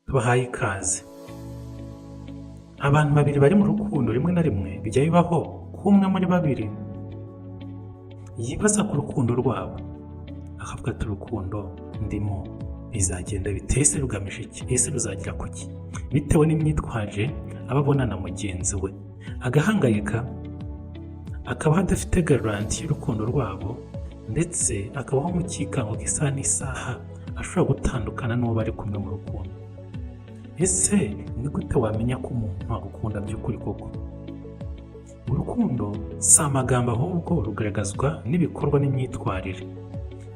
Tubahaye ikaze. Abantu babiri bari mu rukundo rimwe na rimwe bijya bibaho ko umwe muri babiri yibaza ku rukundo rwabo, akavuga ati urukundo ndimo bizagenda bite? Ese rugamije iki? Ese ruzagira kuki? Bitewe n'imyitwaje aba abona na mugenzi we, agahangayika, akabaho adafite garanti y'urukundo rwabo, ndetse akabaho mu cyikango k'isaha n'isaha ashobora gutandukana n'uwo bari kumwe mu rukundo. Ese ni gute wamenya ko umuntu agukunda by'ukuri koko? Urukundo si amagambo, ahubwo rugaragazwa n'ibikorwa n'imyitwarire.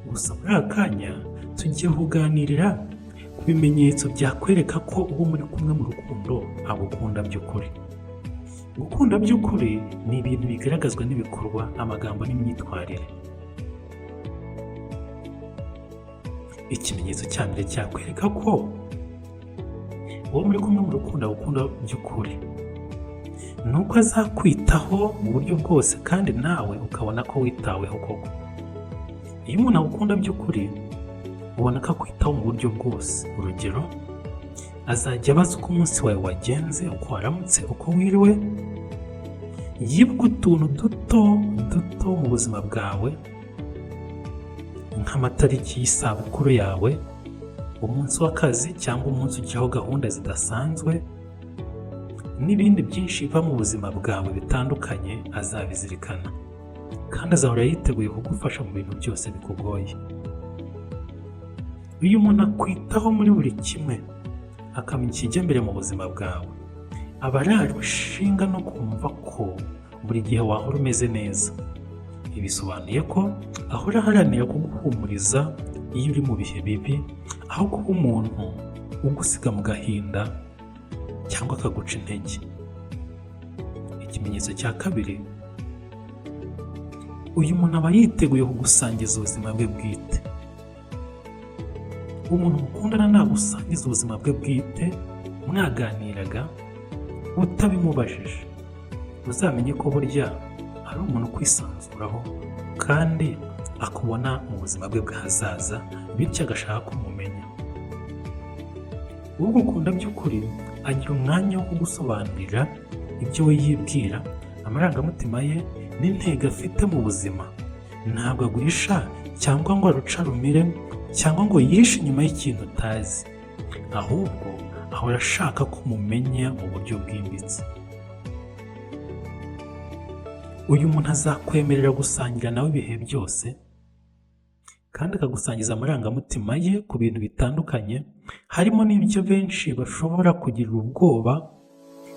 Gusa muri aka kanya tugiye kuganirira ku bimenyetso byakwereka ko uwo muri kumwe mu rukundo agukunda by'ukuri. Gukunda by'ukuri ni ibintu bigaragazwa n'ibikorwa, amagambo n'imyitwarire. Ikimenyetso cya mbere cyakwereka ko uwo muri kumwe mu rukundo agukunda by'ukuri ni uko azakwitaho mu buryo bwose, kandi nawe ukabona ko witaweho koko. Iyo umuntu agukunda by'ukuri ubona ko akwitaho mu buryo bwose. Urugero, azajya abaza uko umunsi wawe wagenze, uko waramutse, uko wiriwe, yibuka utuntu duto mu buzima bwawe, nk'amatariki y'isabukuru yawe, umunsi w'akazi cyangwa umunsi ugiraho gahunda zidasanzwe, n'ibindi byinshi biva mu buzima bwawe bitandukanye. Azabizirikana kandi azahora yiteguye kugufasha mu bintu byose bikugoye. Iyo umuntu akwitaho muri buri kimwe, akamenya ikijya mbere mu buzima bwawe, aba arajwe ishinga no kumva ko buri gihe wahora umeze neza. Ibi bisobanuye ko ahora aharanira kuguhumuriza iyo uri mu bihe bibi, aho kuba umuntu ugusiga mu gahinda cyangwa akaguca intege. Ikimenyetso cya kabiri, uyu muntu aba yiteguye kugusangiza ubuzima bwe bwite. Umuntu mukundana nagusangiza ubuzima bwe bwite, mwaganiraga utabimubajije, uzamenye ko burya ari umuntu ukwisanzuraho kandi akubona mu buzima bwe bw'ahazaza, bityo agashaka kumumenya. Ugukunda by'ukuri agira umwanya wo kugusobanurira ibyo we yibwira, amarangamutima ye n'intego afite mu buzima. Ntabwo aguhisha cyangwa ngo aruca rumire cyangwa ngo yihishe inyuma y'ikintu utazi, ahubwo ahora ashaka ko mumenya mu buryo bwimbitse. Uyu muntu azakwemerera gusangira nawe ibihe byose, kandi akagusangiza amarangamutima ye ku bintu bitandukanye, harimo n'ibyo benshi bashobora kugirira ubwoba,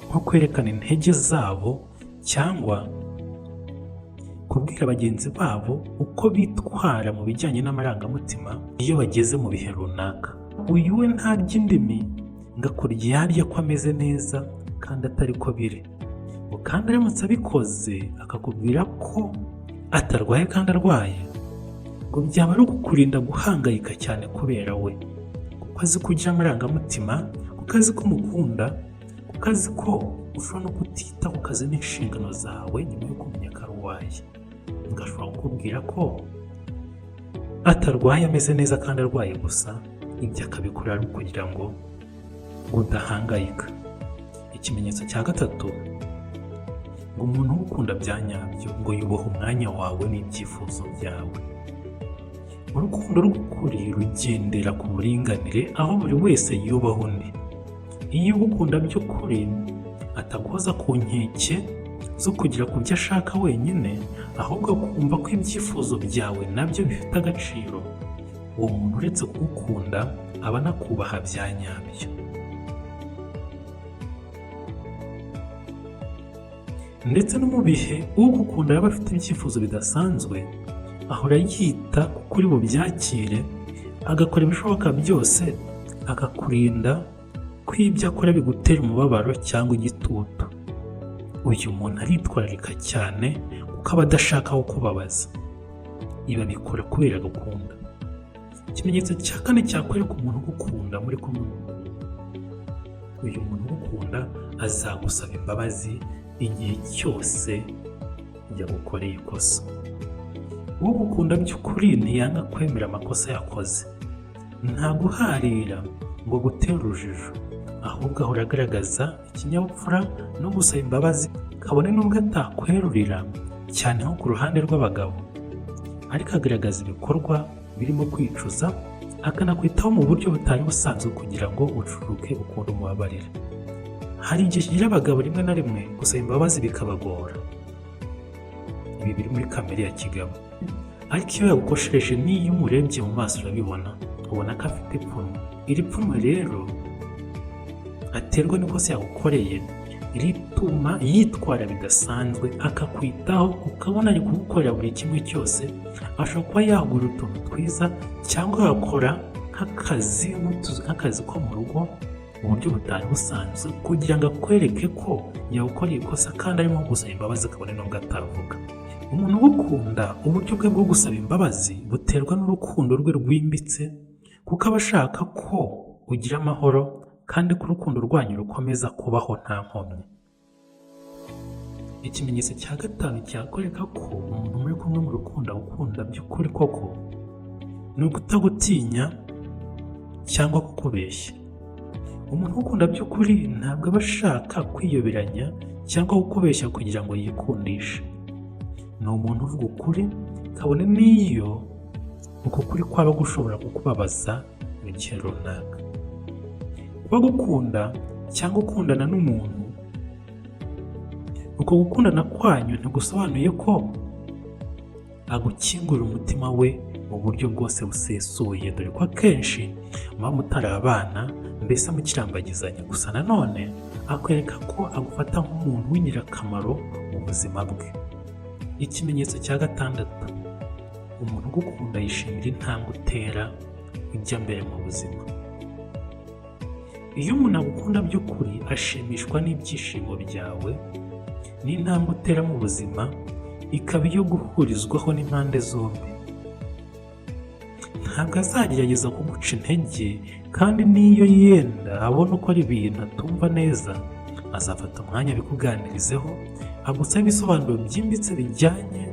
nko kwerekana intege zabo cyangwa kubwira bagenzi babo uko bitwara mu bijyanye n'amarangamutima iyo bageze mu bihe runaka. Uyu we ntarya indimi ngo akora igiharya ko ameze neza kandi atari ko biri, kandi aramutse abikoze akakubwira ko atarwaye kandi arwaye, ngo byaba ari ukukurinda guhangayika cyane kubera we, kuko azi ko ugira amarangamutima, kuko azi ko umukunda, kuko azi ko ushobora no kutita ku kazi n'inshingano zawe nyuma yo kumenya ko arwaye. Ngashobora kukubwira ko atarwaye, ameze neza kandi arwaye gusa, ibyo akabikora ari ukugira ngo udahangayika. Ikimenyetso cya gatatu, ngo umuntu ugukunda bya nyabyo ngo yubaha umwanya wawe n'ibyifuzo byawe. Urukundo rw'ukuri rugendera ku buringanire, aho buri wese yubaha undi. Iyo ugukunda by'ukuri ataguhoza ku nkeke zo kugira ku byo ashaka wenyine, ahubwo akumva ko ibyifuzo byawe nabyo bifite agaciro, uwo muntu uretse kugukunda aba anakubaha bya nyabyo. Ndetse no mu bihe ugukunda yaba afite ibyifuzo bidasanzwe, ahora yita kuko uri bubyakire, agakora ibishoboka byose akakurinda ko ibyo akora bigutera umubabaro cyangwa igitutu. Uyu muntu aritwararika cyane kuko aba adashaka kukubabaza. Ibi abikora kubera gukunda. Ikimenyetso cya kane cyakwereka umuntu ugukunda muri kumwe, uyu muntu ugukunda azagusaba imbabazi igihe cyose yagukoreye ikosa. Ugukunda by'ukuri ntiyanga kwemera amakosa yakoze, nta guharira ngo gutere urujijo, ahubwo ahora agaragaza ikinyabupfura no gusaba imbabazi, kabone n'ubwo atakwerurira cyane nko ku ruhande rw'abagabo, ariko agaragaza ibikorwa birimo kwicuza, akanakwitaho mu buryo butari busanzwe kugira ngo ucuruke ukuntu umubabarira. Hari igihe kigira abagabo rimwe na rimwe gusaba imbabazi bikabagora, ibi biri muri kamere ya kigabo, ariko iyo yagukoshereje n'iyo umurebye mu maso urabibona, ubona ko afite ipfunwe. Iri pfunwe rero aterwa n'ikosa yagukoreye rituma yitwara bidasanzwe, akakwitaho, ukabona ari kugukorera buri kimwe cyose. Ashobora kuba yagura utuntu twiza cyangwa yakora nk'akazi ko mu rugo mu buryo butari busanzwe kugira ngo akwereke ko yawukoreye ikosa kandi arimo gusaba imbabazi, kabone n'ubwo atavuga. Umuntu ugukunda, uburyo bwe bwo gusaba imbabazi buterwa n'urukundo rwe rwimbitse, kuko aba ashaka ko ugira amahoro kandi ko urukundo rwanyu rukomeza kubaho nta nkomyi. Ikimenyetso cya gatanu cyakwereka ko umuntu muri kumwe mu rukundo agukunda by'ukuri koko, ni ukutagutinya cyangwa kukubeshya. Umuntu ugukunda by'ukuri ntabwo aba ashaka kwiyoberanya cyangwa kukubeshya kugira ngo yikundishe. Ni umuntu uvuga ukuri, kabone n'iyo uko kuri kwaba gushobora kukubabaza mu gihe runaka. Kuba gukunda cyangwa ukundana n'umuntu, uko gukundana kwanyu ntigusobanuye ko agukingurira umutima we mu buryo bwose busesuye, dore ko akenshi muba mutari abana, mbese mukirambagizanya. Gusa nanone akwereka ko agufata nk'umuntu w'ingirakamaro mu buzima bwe. Ikimenyetso cya gatandatu, umuntu ugukunda yishimira intambwe utera ujya mbere mu buzima. Iyo umuntu agukunda by'ukuri, ashimishwa n'ibyishimo byawe n'intambwe utera mu buzima, ikaba iyo guhurizwaho n'impande zombi. Ntabwo azagerageza kuguca intege, kandi n'iyo yenda abona uko ari ibintu atumva neza, azafata umwanya abikuganirizeho, agusaba ibisobanuro byimbitse bijyanye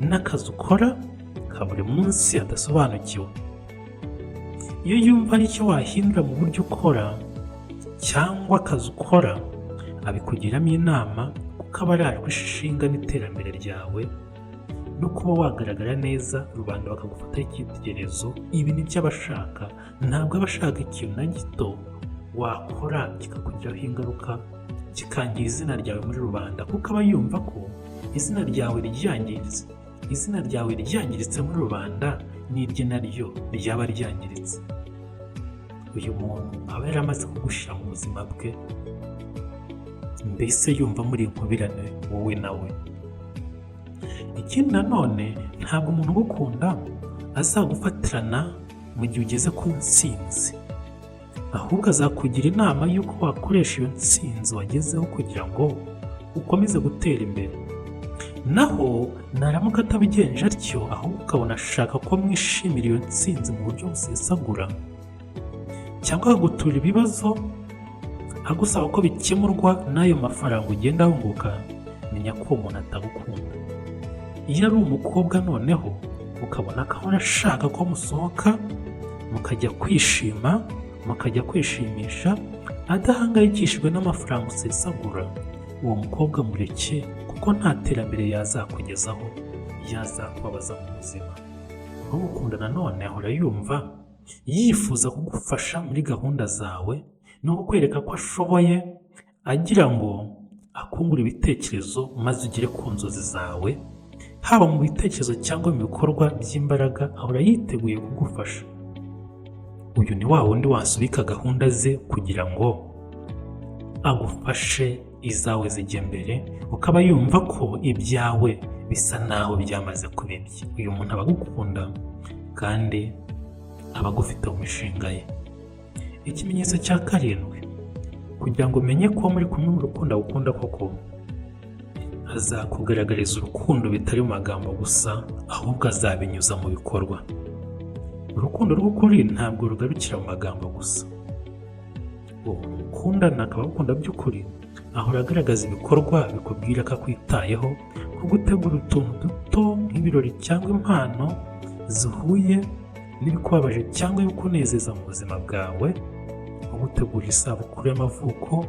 n'akazi ukora ka buri munsi adasobanukiwe. Iyo yumva ari icyo wahindura mu buryo ukora cyangwa akazi ukora, abikugiramo inama, kuko aba arajwe ishinga n'iterambere ryawe no kuba wagaragara neza, rubanda bakagufataho icyitegererezo. Ibi ni byo aba ashaka, ntabwo aba ashaka ikintu na gito wakora kikakugiraho ingaruka, kikangiza izina ryawe muri rubanda, kuko aba yumva ko izina ryawe ryangiritse muri rubanda, n'irye naryo ryaba ryangiritse. Uyu muntu aba yaramaze kugushyira mu buzima bwe, mbese yumva muri inkubirane wowe nawe. Ikindi nanone, ntabwo umuntu ugukunda azagufatirana mu gihe ugeze ku ntsinzi, ahubwo azakugira inama y'uko wakoresha iyo ntsinzi wagezeho kugira ngo ukomeze gutera imbere. Naho naramuka atabigenje atyo, ahubwo ukabona ashaka ko mwishimira iyo ntsinzi mu buryo busesagura, cyangwa akagutura ibibazo agusaba ko bikemurwa n'ayo mafaranga ugenda wunguka, menya ko uwo muntu atagukunda. Iyo ari umukobwa noneho, ukabona ko ahora ashaka ko musohoka mukajya kwishima, mukajya kwishimisha, adahangayikishijwe n'amafaranga usesagura, uwo mukobwa mureke, kuko nta terambere yazakugezaho, yazakubabaza mu buzima. Ugukunda nanone ahora yumva yifuza kugufasha muri gahunda zawe no kukwereka ko ashoboye, agira ngo akungure ibitekerezo maze ugere ku nzozi zawe, haba mu bitekerezo cyangwa mu bikorwa by'imbaraga, ahora yiteguye kugufasha. Uyu ni wa wundi wasubika gahunda ze kugira ngo agufashe izawe zijye mbere, ukaba yumva ko ibyawe bisa naho byamaze kuba ibye. Uyu muntu aba agukunda kandi aba agufite mu mishinga ye. Ikimenyetso cya karindwi, kugira ngo umenye ko muri kumwe mu rukundo agukunda koko, azakugaragariza urukundo bitari mu magambo gusa, ahubwo azabinyuza mu bikorwa. Urukundo rw'ukuri ntabwo rugarukira mu magambo gusa. Uwo mukundana akaba agukunda by'ukuri, ahora agaragaza ibikorwa bikubwira ko akwitayeho, nko gutegura utuntu duto nk'ibirori cyangwa impano zihuye n'ibikubabaje cyangwa ibikunezeza mu buzima bwawe, nko gutegura isabukuru y'amavuko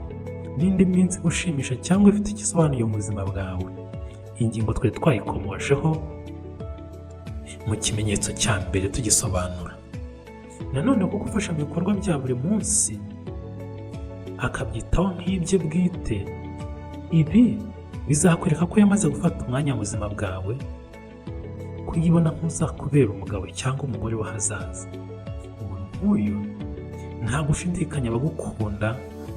n'indi minsi igushimisha cyangwa ifite igisobanuye mu buzima bwawe. Iyi ngingo twari twayikomojeho mu kimenyetso cya mbere tugisobanura. Nanone ko gufasha mu bikorwa bya buri munsi akabyitaho nk'ibye bwite, ibi bizakwereka ko yamaze gufata umwanya mu buzima bwawe, kuyibona nk'uzakubera umugabo cyangwa umugore w'ahazaza. Umuntu nk'uyu nta gushidikanya abagukunda,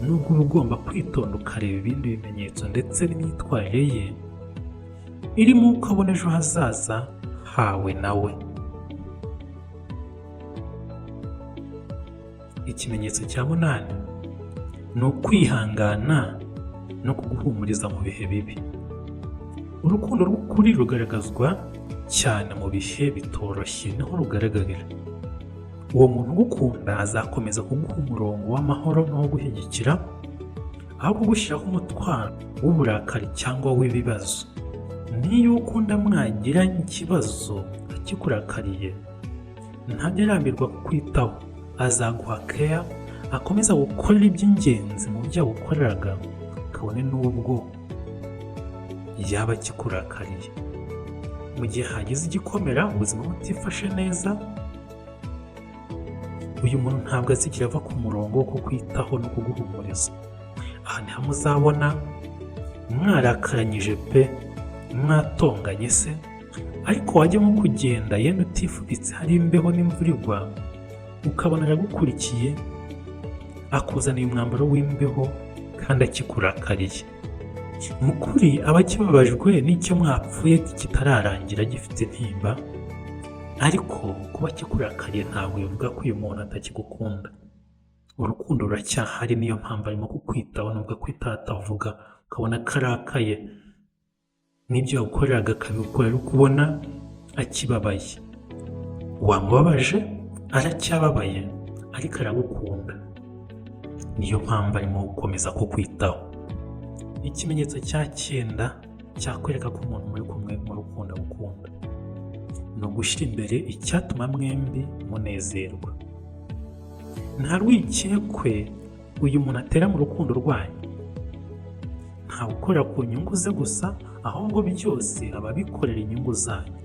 nubwo uba ugomba kwitonda ukareba ibindi bimenyetso ndetse n'imyitwarire ye irimo uko abona ejo hazaza hawe nawe. Ikimenyetso cya 8 ni ukwihangana no kuguhumuriza mu bihe bibi. Urukundo rw'ukuri rugaragazwa cyane mu bihe bitoroshye, niho rugaragarira. Uwo muntu ugukunda azakomeza kuguha umurongo w'amahoro no gushyigikira, aho kugushyiraho umutwaro w'uburakari cyangwa w'ibibazo. Niyo ukunda mwagiranye ikibazo akikurakariye, ntajya arambirwa kukwitaho, azaguha care, akomeza gukorera iby'ingenzi mu byo yagukoreraga, kabone n'ubwo yaba akikurakariye. Mu gihe hagize igikomera ubuzima butifashe neza, uyu muntu ntabwo azigera ava ku murongo wo kukwitaho no kuguhumuriza. Aha niho muzabona mwarakaranyije pe, mwatonganye se, ariko wajya nko kugenda yenda utifubitse hari imbeho n'imvura igwa, ukabona aragukurikiye akuzaniye umwambaro w'imbeho kandi akikurakariye. Mu kuri aba akibabajwe n'icyo mwapfuye kitararangira gifite intimba, ariko kuba akikurakariye ntabwo bivuga ko uyu muntu atakigukunda. Urukundo ruracyahari, niyo mpamvu arimo kukwitaho, nubwo kwitaho atavuga, ukabona karakaye n'ibyo yagukoreraga akabikora, ariko ubona akibabaye. Wamubabaje, aracyababaye, ariko aragukunda, niyo mpamvu arimo gukomeza kukwitaho. Ikimenyetso cya 9 cyakwereka ko umuntu muri kumwe mu rukundo agukunda ni ugushyira imbere icyatuma mwembi munezerwa. Nta rwikekwe uyu muntu atera mu rukundo rwanyu, nta gukorera ku nyungu ze gusa, ahubwo byose aba abikorera inyungu zanyu.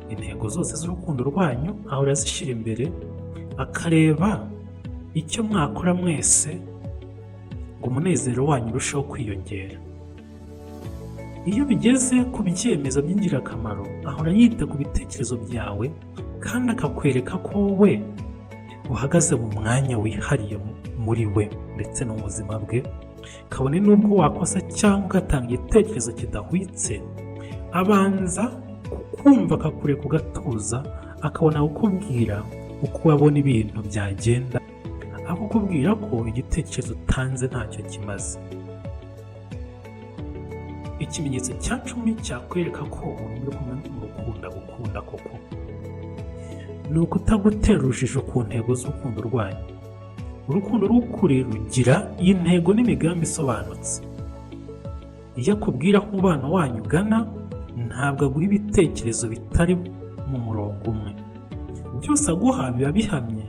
Intego zose z'urukundo rwanyu ahora azishyira imbere, akareba icyo mwakora mwese ngo umunezero wanyu urusheho kwiyongera. Iyo bigeze ku byemezo by'ingirakamaro, ahora yita ku bitekerezo byawe kandi akakwereka ko wowe uhagaze mu mwanya wihariye muri we ndetse no mu buzima bwe, kabone n'ubwo wakosa cyangwa ugatanga igitekerezo kidahwitse, abanza kukumva akakureka ugatuza, akabona kukubwira uko wabona ibintu byagenda, akakubwira ko igitekerezo utanze ntacyo kimaze. Ikimenyetso cya 10 cyakwereka ko umuntu uri kumwe mu rukundo agukunda koko ni ukutagutera urujijo ku ntego z'urukundo rwanyu. Urukundo rw'ukuri rugira intego n'imigambi isobanutse. Iyo akubwira ko umubano wanyu ugana, ntabwo aguha ibitekerezo bitari mu murongo umwe. Byose aguha biba bihamye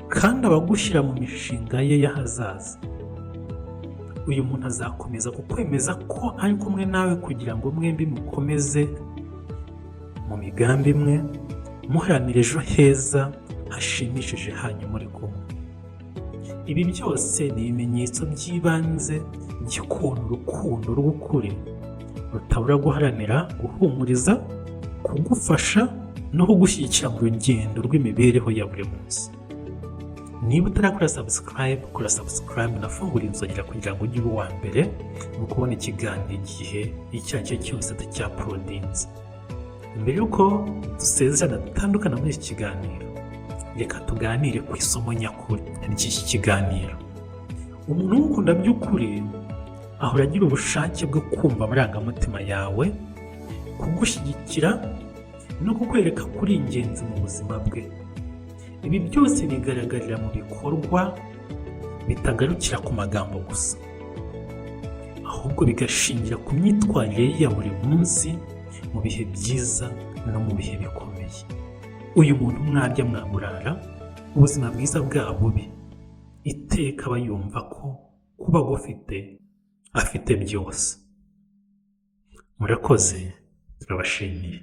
kandi abagushyira mu mishinga ye y'ahazaza. Uyu muntu azakomeza kukwemeza ko ari kumwe nawe kugira ngo mwembi mukomeze mu migambi imwe, muharanira ejo heza hashimishije hanyu muri kumwe. Ibi byose ni ibimenyetso by'ibanze by'ukuntu urukundo rw'ukuri rutabura guharanira guhumuriza, kugufasha no kugushyigikira mu rugendo rw'imibereho ya buri munsi. Niba utarakora subscribe, kora subscribe na fungura inzogera kugira ngo ujye uwa mbere mu kubona ikiganiro igihe icyo ari cyo cyose tucyaprodinze. Mbere yuko dusezerana dutandukana muri iki kiganiro, reka tuganire ku isomo nyakuri ry'iki kiganiro. Umuntu ugukunda by'ukuri ahora agira ubushake bwo kumva amarangamutima yawe, kugushyigikira no kukwereka kuri ingenzi mu buzima bwe. Ibi byose bigaragarira mu bikorwa bitagarukira ku magambo gusa, ahubwo bigashingira ku myitwarire ya buri munsi, mu bihe byiza no mu bihe bikomeye. Uyu muntu mwajya mwamurara, ubuzima bwiza bwa bubi, iteka iteka aba yumva ko kuba agufite afite byose. Murakoze, turabashimiye.